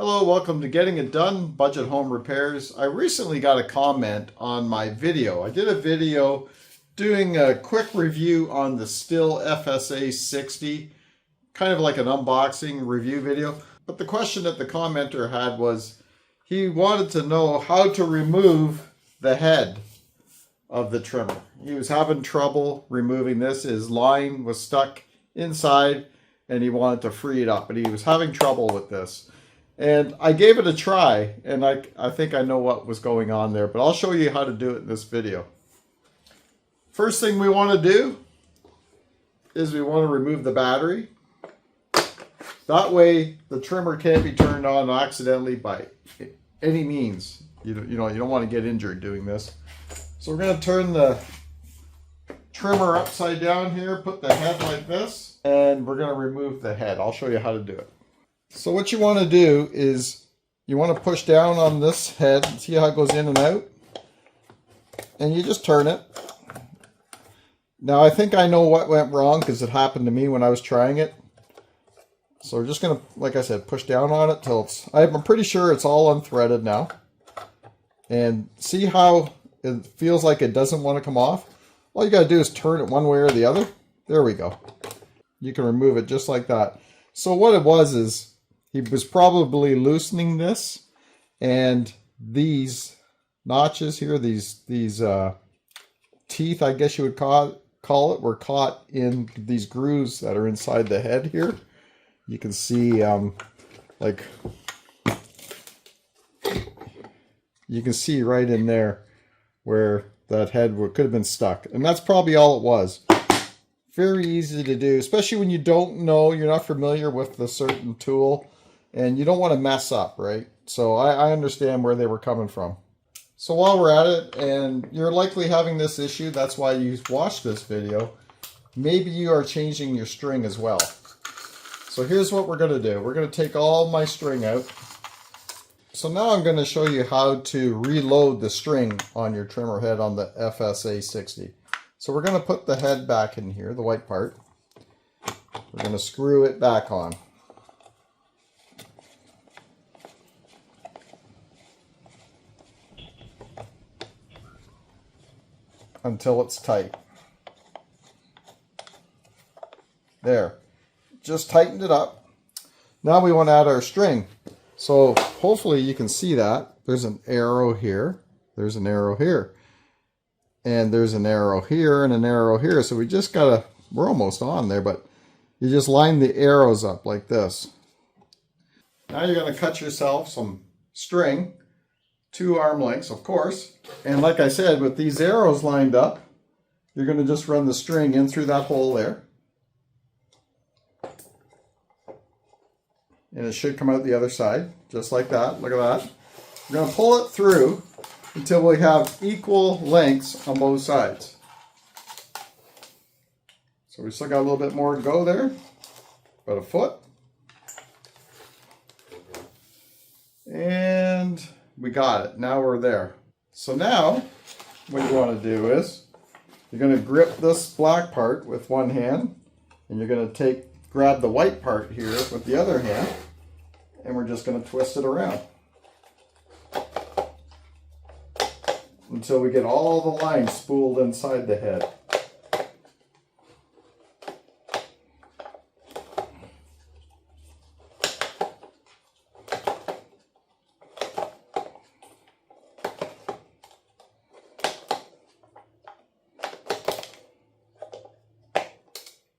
Hello, welcome to Getting It Done, Budget Home Repairs. I recently got a comment on my video. I did a video doing a quick review on the Stihl FSA 60, kind of like an unboxing review video. But the question that the commenter had was, he wanted to know how to remove the head of the trimmer. He was having trouble removing this. His line was stuck inside and he wanted to free it up, but he was having trouble with this. And I gave it a try, and I think I know what was going on there, but I'll show you how to do it in this video. First thing we want to do is we want to remove the battery. That way the trimmer can't be turned on accidentally by any means. You don't want to get injured doing this. So we're going to turn the trimmer upside down here, put the head like this, and we're going to remove the head. I'll show you how to do it. So what you want to do is you want to push down on this head, see how it goes in and out, and you just turn it. Now I think I know what went wrong because it happened to me when I was trying it. So we're just going to, like I said, push down on it till it's, I'm pretty sure it's all unthreaded now. And see how it feels like it doesn't want to come off? All you got to do is turn it one way or the other. There we go. You can remove it just like that. So what it was is, he was probably loosening this, and these notches here, these teeth, I guess you would call it, were caught in these grooves that are inside the head here. You can see, you can see right in there where that head could have been stuck, and that's probably all it was. Very easy to do, especially when you don't know, you're not familiar with the certain tool. And you don't want to mess up, right? So I understand where they were coming from. So while we're at it, and you're likely having this issue, that's why you watched this video, maybe you are changing your string as well. So here's what we're going to do. We're going to take all my string out. So now I'm going to show you how to reload the string on your trimmer head on the FSA 60. So we're going to put the head back in here, the white part. We're going to screw it back on. Until it's tight. There. Just tightened it up. Now we want to add our string. So hopefully you can see that. There's an arrow here. There's an arrow here. And there's an arrow here and an arrow here. So we just gotta, we're almost on there, but you just line the arrows up like this. Now you're going to cut yourself some string. 2 arm lengths, of course. And like I said, with these arrows lined up, you're going to just run the string in through that hole there. And it should come out the other side, just like that. Look at that. We're going to pull it through until we have equal lengths on both sides. So we still got a little bit more to go there, about a foot. And we got it. Now we're there. So now what you want to do is you're going to grip this black part with one hand, and you're going to grab the white part here with the other hand, and we're just going to twist it around until we get all the lines spooled inside the head.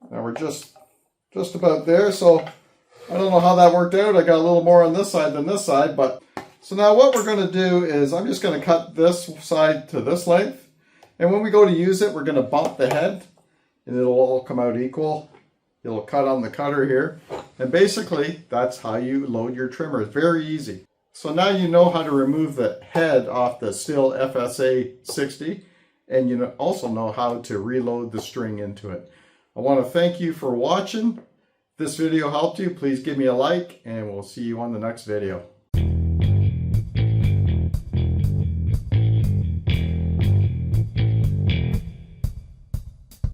Now we're just about there, so I don't know how that worked out. I got a little more on this side than this side, but so now what we're going to do is I'm just going to cut this side to this length, and when we go to use it, we're going to bump the head, and it'll all come out equal. It'll cut on the cutter here, and basically that's how you load your trimmer. It's very easy. So now you know how to remove the head off the Stihl FSA 60, and you also know how to reload the string into it. I want to thank you for watching. If this video helped you, please give me a like, and we'll see you on the next video.